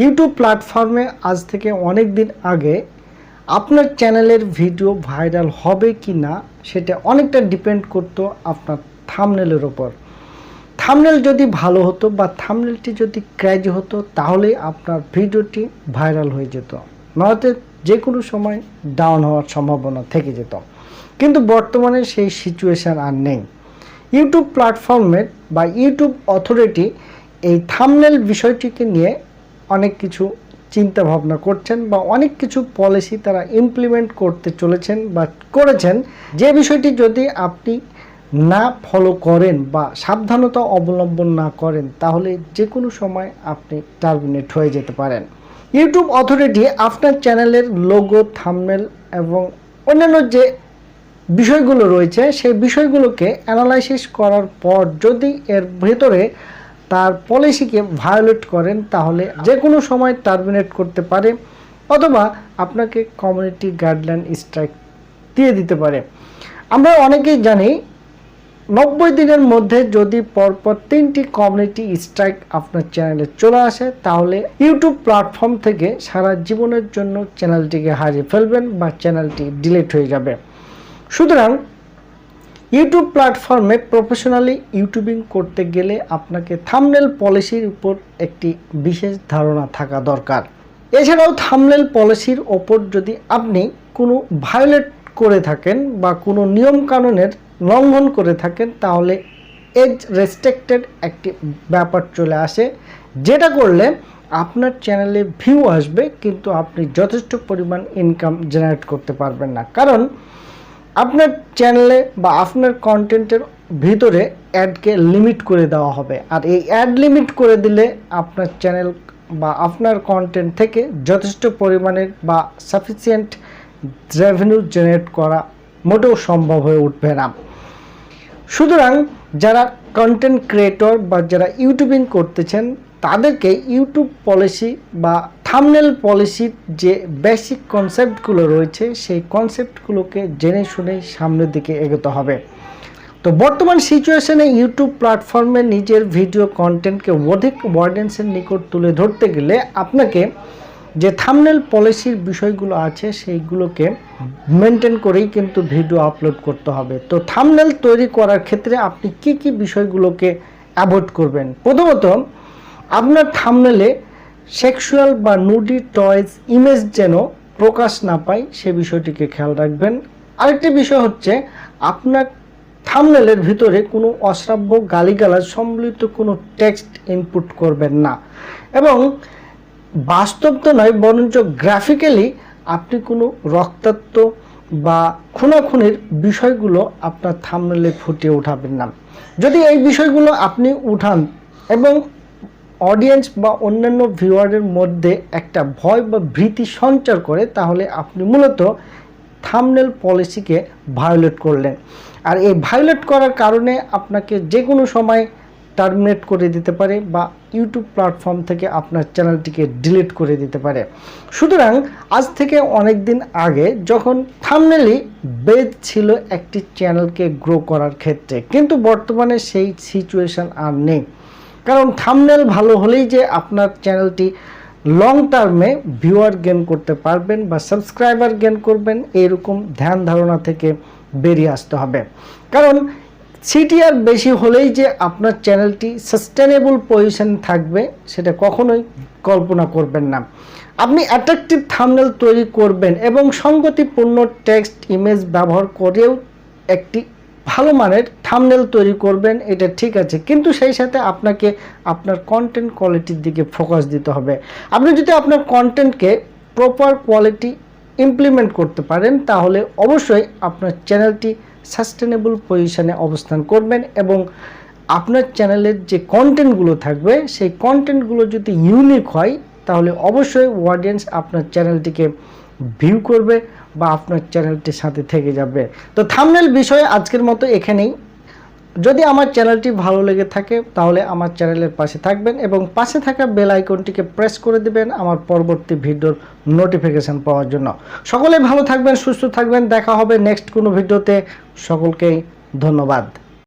YouTube প্ল্যাটফর্মে আজ থেকে অনেক দিন আগে আপনার চ্যানেলের ভিডিও ভাইরাল হবে কি না সেটা অনেকটা ডিপেন্ড করতো আপনার থাম্বনেলের ওপর। থাম্বনেল যদি ভালো হতো বা থাম্বনেলটি যদি ক্র্যাচ হতো তাহলে আপনার ভিডিওটি ভাইরাল হয়ে যেত, নয়তো যে কোনো সময় ডাউন হওয়ার সম্ভাবনা থেকে যেত। কিন্তু বর্তমানে সেই সিচুয়েশান আর নেই। ইউটিউব প্ল্যাটফর্মের বা ইউটিউব অথরিটি এই থাম্বনেল বিষয়টিকে নিয়ে অনেক কিছু চিন্তা ভাবনা করছেন বা অনেক কিছু পলিসি তারা ইমপ্লিমেন্ট করতে চলেছেন বা করেছেন, যে বিষয়টি যদি আপনি না ফলো করেন বা সাবধানতা অবলম্বন না করেন তাহলে যে কোনো সময় আপনি টার্মিনেট হয়ে যেতে পারেন। ইউটিউব অথরিটি আপনার চ্যানেলের লোগো, থাম্বনেল এবং অন্যান্য যে বিষয়গুলো রয়েছে সেই বিষয়গুলোকে অ্যানালাইসিস করার পর যদি এর ভেতরে তার পলিসিকে ভায়োলেট করেন তাহলে যে কোনো সময় টার্মিনেট করতে পারে অথবা আপনাকে কমিউনিটি গাইডলাইন স্ট্রাইক দিয়ে দিতে পারে। আমরা অনেকেই জানি 90 দিনের মধ্যে যদি পরপর 3টি কমিউনিটি স্ট্রাইক আপনার চ্যানেলে চলে আসে তাহলে ইউটিউব প্ল্যাটফর্ম থেকে সারা জীবনের জন্য চ্যানেলটিকে হারিয়ে ফেলবেন বা চ্যানেলটি ডিলিট হয়ে যাবে। সুতরাং ইউটিউব প্ল্যাটফর্মে প্রফেশনালি ইউটিউবিং করতে গেলে আপনাকে থাম্বনেল পলিসির উপর একটি বিশেষ ধারণা থাকা দরকার। এছাড়াও থাম্বনেল পলিসির ওপর যদি আপনি কোনো ভায়োলেট করে থাকেন বা কোনো নিয়মকানুনের লঙ্ঘন করে থাকেন তাহলে এজ রেস্ট্রিক্টেড একটি ব্যাপার চলে আসে, যেটা করলে আপনার চ্যানেলে ভিউ আসবে কিন্তু আপনি যথেষ্ট পরিমাণ ইনকাম জেনারেট করতে পারবেন না, কারণ আপনার চ্যানেলে বা আপনার কন্টেন্টের ভিতরে অ্যাডকে লিমিট করে দেওয়া হবে। আর এই অ্যাড লিমিট করে দিলে আপনার চ্যানেল বা আপনার কন্টেন্ট থেকে যথেষ্ট পরিমাণের বা সাফিসিয়েন্ট রেভিনিউ জেনারেট করা মোটেও সম্ভব হয়ে উঠবে না। সুতরাং যারা কন্টেন্ট ক্রিয়েটর বা যারা ইউটিউবিং করতেছেন তাদেরকে ইউটিউব পলিসি বা থাম্বনেল পলিসির যে বেসিক কনসেপ্টগুলো রয়েছে সেই কনসেপ্টগুলোকে জেনে শুনে সামনের দিকে এগোতে হবে। তো বর্তমান সিচুয়েশনে ইউটিউব প্ল্যাটফর্মে নিজের ভিডিও কন্টেন্টকে অধিক অডিয়েন্সের নিকট তুলে ধরতে গেলে আপনাকে যে থাম্বনেল পলিসির বিষয়গুলো আছে সেইগুলোকে মেনটেন করেই কিন্তু ভিডিও আপলোড করতে হবে। তো থাম্বনেল তৈরি করার ক্ষেত্রে আপনি কি কি বিষয়গুলোকে অ্যাভয়েড করবেন? প্রথমত, আপনার থাম্বনেলে সেক্সুয়াল বা নুডি টয়েস ইমেজ যেন প্রকাশ না পায় সে বিষয়টিকে খেয়াল রাখবেন। আরেকটি বিষয় হচ্ছে আপনার থাম্বনেলের ভিতরে কোনো অশ্রাব্য গালিগালাজ সম্বলিত কোনো টেক্সট ইনপুট করবেন না, এবং বাস্তব তো নয় বরঞ্চ গ্রাফিক্যালি আপনি কোনো রক্তাক্ত বা খুনাখুনির বিষয়গুলো আপনার থাম্বনেলে ফুটিয়ে উঠাবেন না। যদি এই বিষয়গুলো আপনি উঠান এবং অডিয়েন্স বা অন্যান্য ভিউয়ারের মধ্যে একটা ভয় বা ভীতি সঞ্চার করে তাহলে আপনি মূলত থাম্বনেল পলিসিকে ভায়োলেট করলেন। আর এই ভায়োলেট করার কারণে আপনাকে যে কোনো সময় টার্মিনেট করে দিতে পারে বা ইউটিউব প্ল্যাটফর্ম থেকে আপনার চ্যানেলটিকে ডিলিট করে দিতে পারে। সুতরাং আজ থেকে অনেক দিন আগে যখন থাম্বনেলই বেস ছিল একটি চ্যানেলকে গ্রো করার ক্ষেত্রে, কিন্তু বর্তমানে সেই সিচুয়েশন আর নেই, কারণ থাম্বনেল ভালো হলেই যে আপনার চ্যানেলটি লং টার্মে ভিউয়ার গেন করতে পারবেন বা সাবস্ক্রাইবার গেন করবেন এরকম ধ্যান ধারণা থেকে বেরিয়ে আসতে হবে। কারণ সিটিআর বেশি হলেই যে আপনার চ্যানেলটি সাস্টেনেবল পজিশনে থাকবে সেটা কখনোই কল্পনা করবেন না। আপনি অ্যাট্রাকটিভ থাম্বনেল তৈরি করবেন এবং সঙ্গতিপূর্ণ টেক্সট ইমেজ ব্যবহার করেও একটি ভালো মানের থাম্বনেল তৈরি করবেন, এটা ঠিক আছে, কিন্তু সেই সাথে আপনাকে আপনার কন্টেন্ট কোয়ালিটির দিকে ফোকাস দিতে হবে। আপনি যদি আপনার কন্টেন্টকে প্রপার কোয়ালিটি ইমপ্লিমেন্ট করতে পারেন তাহলে অবশ্যই আপনার চ্যানেলটি সাস্টেনেবল পজিশনে অবস্থান করবেন এবং আপনার চ্যানেলের যে কন্টেন্টগুলো থাকবে সেই কন্টেন্টগুলো যদি ইউনিক হয় তাহলে অবশ্যই অডিয়েন্স আপনার চ্যানেলটিকে ভিউ করবে বা আপনার চ্যানেলটির সাথে থেকে যাবে। তো থাম্বনেল বিষয়ে আজকের মতো এখানেই। যদি আমার চ্যানেলটি ভালো লেগে থাকে তাহলে আমার চ্যানেলের পাশে থাকবেন এবং পাশে থাকা বেল আইকনটিকে প্রেস করে দেবেন আমার পরবর্তী ভিডিওর নোটিফিকেশান পাওয়ার জন্য। সকলে ভালো থাকবেন, সুস্থ থাকবেন, দেখা হবে নেক্সট কোনো ভিডিওতে। সকলকেই ধন্যবাদ।